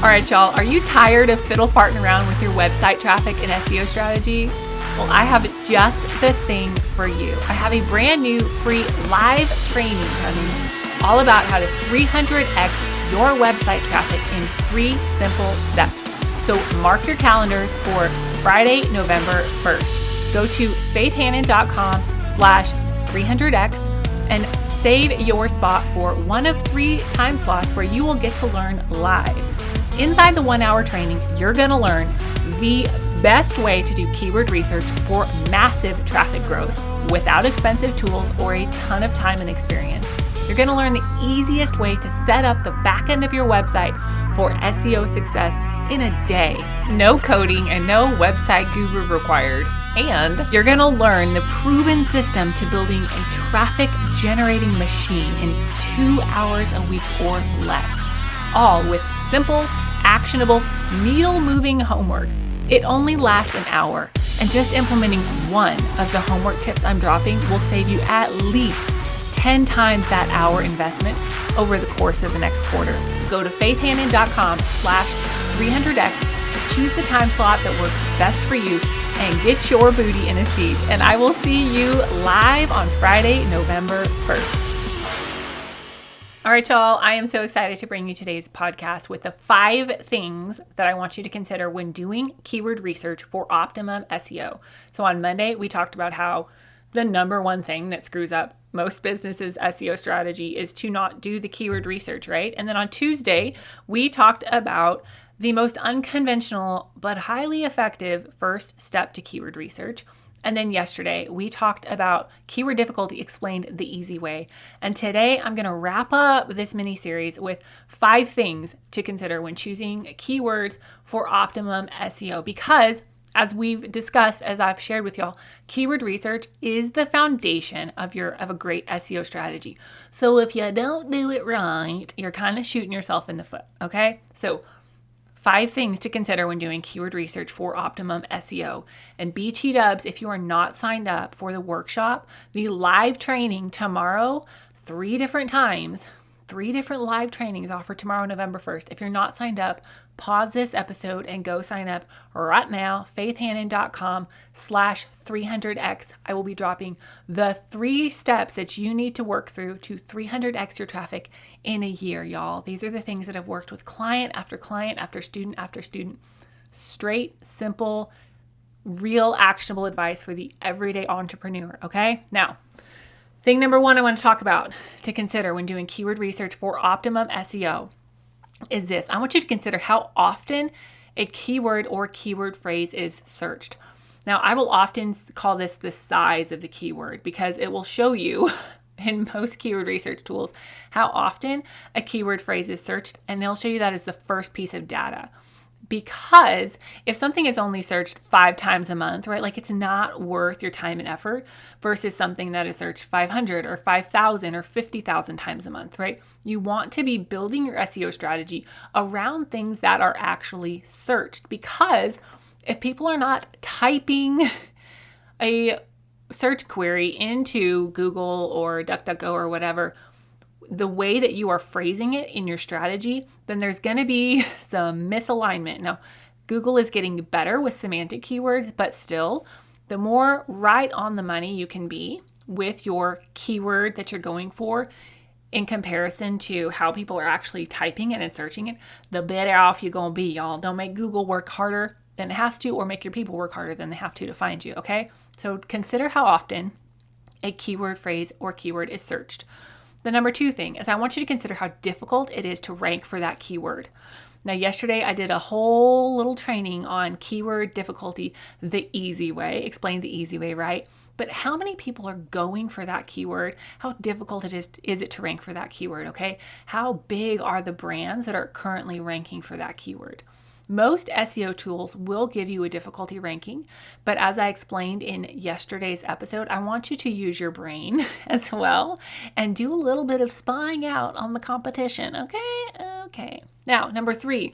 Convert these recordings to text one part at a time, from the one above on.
right, y'all, are you tired of fiddle farting around with your website traffic and SEO strategy? Well, I have just the thing for you. I have a brand new free live training coming all about how to 300x your website traffic in 3 simple steps. So mark your calendars for Friday, November 1st. Go to faithhannon.com/300x and save your spot for one of 3 time slots where you will get to learn live. Inside the 1-hour training, you're going to learn the best way to do keyword research for massive traffic growth without expensive tools or a ton of time and experience. You're going to learn the easiest way to set up the back end of your website for SEO success in a day. No coding and no website guru required. And you're going to learn the proven system to building a traffic generating machine in 2 hours a week or less. All with simple, actionable, needle moving homework. It only lasts an hour, and just implementing one of the homework tips I'm dropping will save you at least 10 times that hour investment over the course of the next quarter. Go to faithhannon.com/300x to choose the time slot that works best for you and get your booty in a seat. And I will see you live on Friday, November 1st. All right, y'all, I am so excited to bring you today's podcast with the 5 things that I want you to consider when doing keyword research for optimum SEO. So on Monday, we talked about how the number one thing that screws up most businesses' SEO strategy is to not do the keyword research, right? And then on Tuesday, we talked about the most unconventional but highly effective first step to keyword research. And then yesterday, we talked about keyword difficulty explained the easy way. And today, I'm going to wrap up this mini series with 5 things to consider when choosing keywords for optimum SEO. Because as we've discussed, as I've shared with y'all, keyword research is the foundation of a great SEO strategy. So if you don't do it right, you're kind of shooting yourself in the foot, okay? So 5 things to consider when doing keyword research for optimum SEO. And BT Dubs, if you are not signed up for the workshop, the live training tomorrow, 3 different times, 3 different live trainings offered tomorrow, November 1st. If you're not signed up, pause this episode and go sign up right now, faithhannon.com/300x. I will be dropping the 3 steps that you need to work through to 300x your traffic in a year, y'all. These are the things that have worked with client after student after student. Straight, simple, real actionable advice for the everyday entrepreneur, okay? Now, thing number 1 I want to talk about to consider when doing keyword research for optimum SEO is this. I want you to consider how often a keyword or keyword phrase is searched. Now, I will often call this the size of the keyword because it will show you in most keyword research tools how often a keyword phrase is searched, and they'll show you that as the first piece of data. Because if something is only searched 5 times a month, right, like it's not worth your time and effort versus something that is searched 500 or 5,000 or 50,000 times a month, right? You want to be building your SEO strategy around things that are actually searched, because if people are not typing a search query into Google or DuckDuckGo or whatever, the way that you are phrasing it in your strategy, then there's going to be some misalignment. Now, Google is getting better with semantic keywords, but still, the more right on the money you can be with your keyword that you're going for in comparison to how people are actually typing it and searching it, the better off you're going to be, y'all. Don't make Google work harder than it has to, or make your people work harder than they have to find you, okay? So consider how often a keyword phrase or keyword is searched. The number 2 thing is I want you to consider how difficult it is to rank for that keyword. Now, yesterday I did a whole little training on keyword difficulty the easy way, explain the easy way, right? But how many people are going for that keyword? How difficult is it to rank for that keyword, okay? How big are the brands that are currently ranking for that keyword? Most SEO tools will give you a difficulty ranking, but as I explained in yesterday's episode, I want you to use your brain as well and do a little bit of spying out on the competition, okay? Okay. Now, number 3,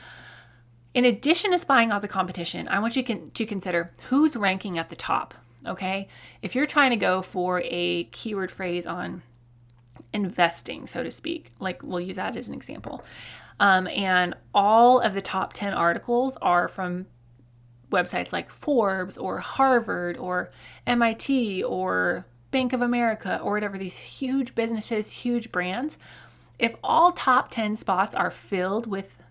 in addition to spying out the competition, I want you to consider who's ranking at the top, okay? If you're trying to go for a keyword phrase on investing, so to speak, like we'll use that as an example. And all of the top 10 articles are from websites like Forbes or Harvard or MIT or Bank of America or whatever, these huge businesses, huge brands. If all top 10 spots are filled with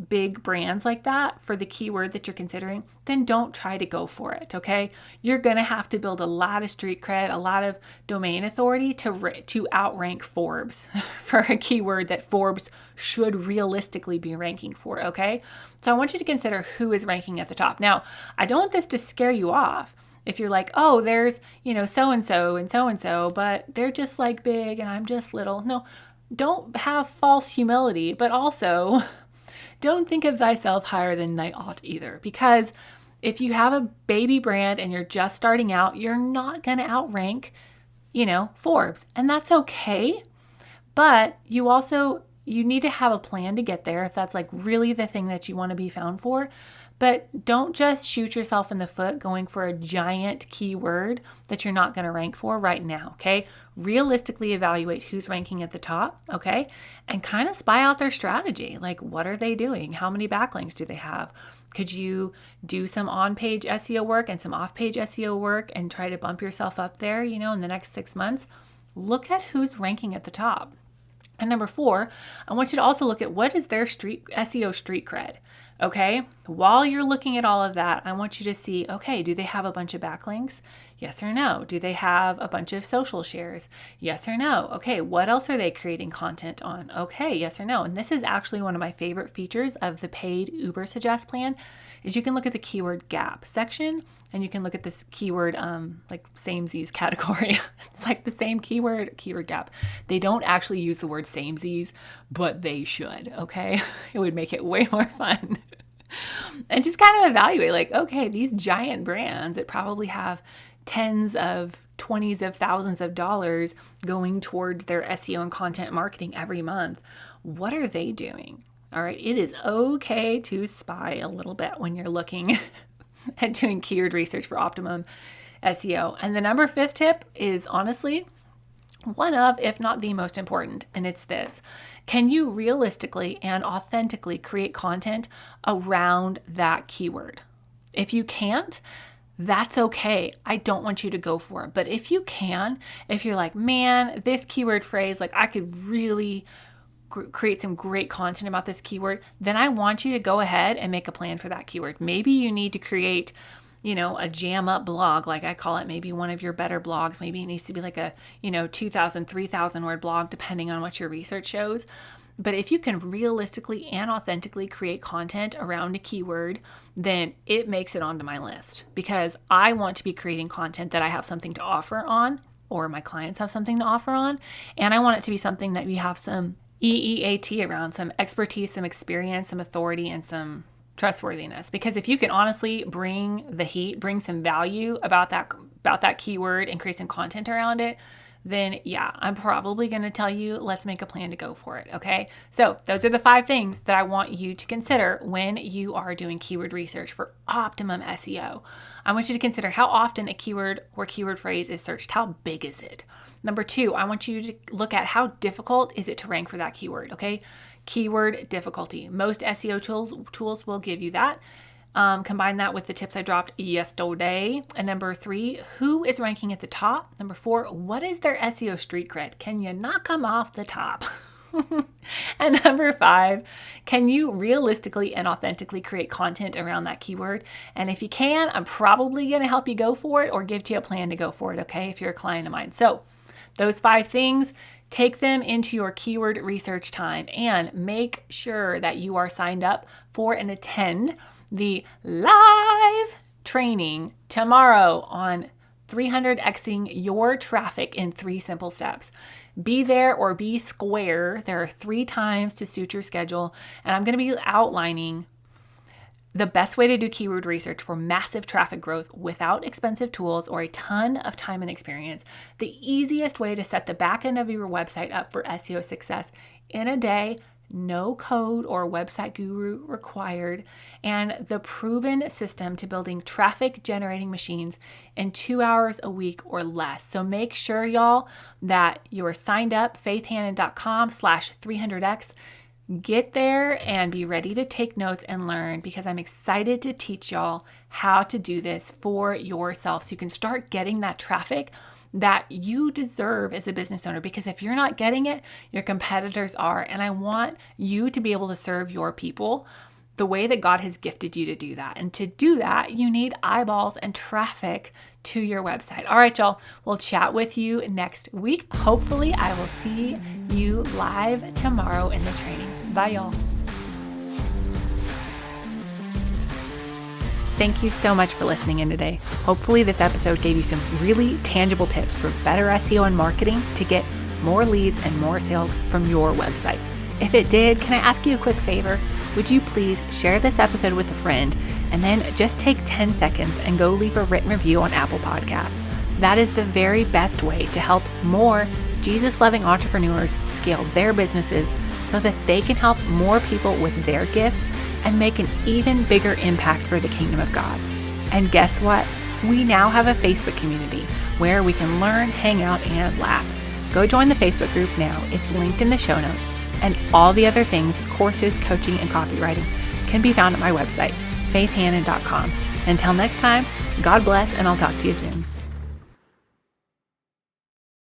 big brands like that for the keyword that you're considering, then don't try to go for it, okay? You're going to have to build a lot of street cred, a lot of domain authority to outrank Forbes for a keyword that Forbes should realistically be ranking for, okay? So I want you to consider who is ranking at the top. Now, I don't want this to scare you off. If you're like, oh, there's, so-and-so and so-and-so, but they're just like big and I'm just little. No, don't have false humility, but also don't think of thyself higher than thy ought either, because if you have a baby brand and you're just starting out, you're not going to outrank, Forbes, and that's okay. But you need to have a plan to get there if that's like really the thing that you want to be found for. But don't just shoot yourself in the foot going for a giant keyword that you're not going to rank for right now, okay? Realistically evaluate who's ranking at the top, okay? And kind of spy out their strategy. Like, what are they doing? How many backlinks do they have? Could you do some on-page SEO work and some off-page SEO work and try to bump yourself up there, in the next 6 months? Look at who's ranking at the top. And number 4, I want you to also look at what is their SEO street cred. Okay, while you're looking at all of that, I want you to see, okay, do they have a bunch of backlinks? Yes or no? Do they have a bunch of social shares? Yes or no? Okay, what else are they creating content on? Okay, yes or no? And this is actually one of my favorite features of the paid Uber Suggest plan is you can look at the keyword gap section and you can look at this keyword like samesies category. It's like the same keyword gap. They don't actually use the word samesies, but they should, okay? It would make it way more fun. And just kind of evaluate like, okay, these giant brands that probably have tens of 20s of thousands of dollars going towards their SEO and content marketing every month, what are they doing? All right, it is okay to spy a little bit when you're looking at doing keyword research for Optimum SEO. And the number 5 tip is honestly one of, if not the most important, and it's this. Can you realistically and authentically create content around that keyword? If you can't, that's okay. I don't want you to go for it. But if you can, if you're like, man, this keyword phrase, like I could really create some great content about this keyword, then I want you to go ahead and make a plan for that keyword. Maybe you need to create, a jam up blog, like I call it, maybe one of your better blogs. Maybe it needs to be like a, 2,000, 3,000 word blog, depending on what your research shows. But if you can realistically and authentically create content around a keyword, then it makes it onto my list because I want to be creating content that I have something to offer on, or my clients have something to offer on. And I want it to be something that we have some EEAT around, some expertise, some experience, some authority, and some trustworthiness. Because if you can honestly bring the heat, bring some value about that keyword and create some content around it, then yeah, I'm probably going to tell you, let's make a plan to go for it. Okay. So those are the 5 things that I want you to consider when you are doing keyword research for Optimum SEO. I want you to consider how often a keyword or keyword phrase is searched. How big is it? Number 2, I want you to look at how difficult is it to rank for that keyword. Okay. Keyword difficulty. Most SEO tools will give you that. Combine that with the tips I dropped yesterday. And number 3, who is ranking at the top? Number 4, what is their SEO street cred? Can you knock them off the top? And number 5, can you realistically and authentically create content around that keyword? And if you can, I'm probably going to help you go for it or give you a plan to go for it, okay, if you're a client of mine. So those 5 things, take them into your keyword research time and make sure that you are signed up for and attend the live training tomorrow on 300xing your traffic in 3 simple steps. Be there or be square. There are 3 times to suit your schedule. And I'm going to be outlining the best way to do keyword research for massive traffic growth without expensive tools or a ton of time and experience. The easiest way to set the back end of your website up for SEO success in a day, no code or website guru required, and the proven system to building traffic generating machines in 2 hours a week or less. So make sure, y'all, that you're signed up, faithhannon.com/300x. get there and be ready to take notes and learn, because I'm excited to teach y'all how to do this for yourself so you can start getting that traffic that you deserve as a business owner. Because if you're not getting it, your competitors are. And I want you to be able to serve your people the way that God has gifted you to do that. And to do that, you need eyeballs and traffic to your website. All right, y'all, we'll chat with you next week. Hopefully, I will see you live tomorrow in the training. Bye, y'all. Thank you so much for listening in today. Hopefully this episode gave you some really tangible tips for better SEO and marketing to get more leads and more sales from your website. If it did, can I ask you a quick favor? Would you please share this episode with a friend and then just take 10 seconds and go leave a written review on Apple Podcasts. That is the very best way to help more Jesus-loving entrepreneurs scale their businesses so that they can help more people with their gifts and make an even bigger impact for the kingdom of God. And guess what? We now have a Facebook community where we can learn, hang out, and laugh. Go join the Facebook group now. It's linked in the show notes. And all the other things, courses, coaching, and copywriting, can be found at my website, faithhannon.com. Until next time, God bless, and I'll talk to you soon.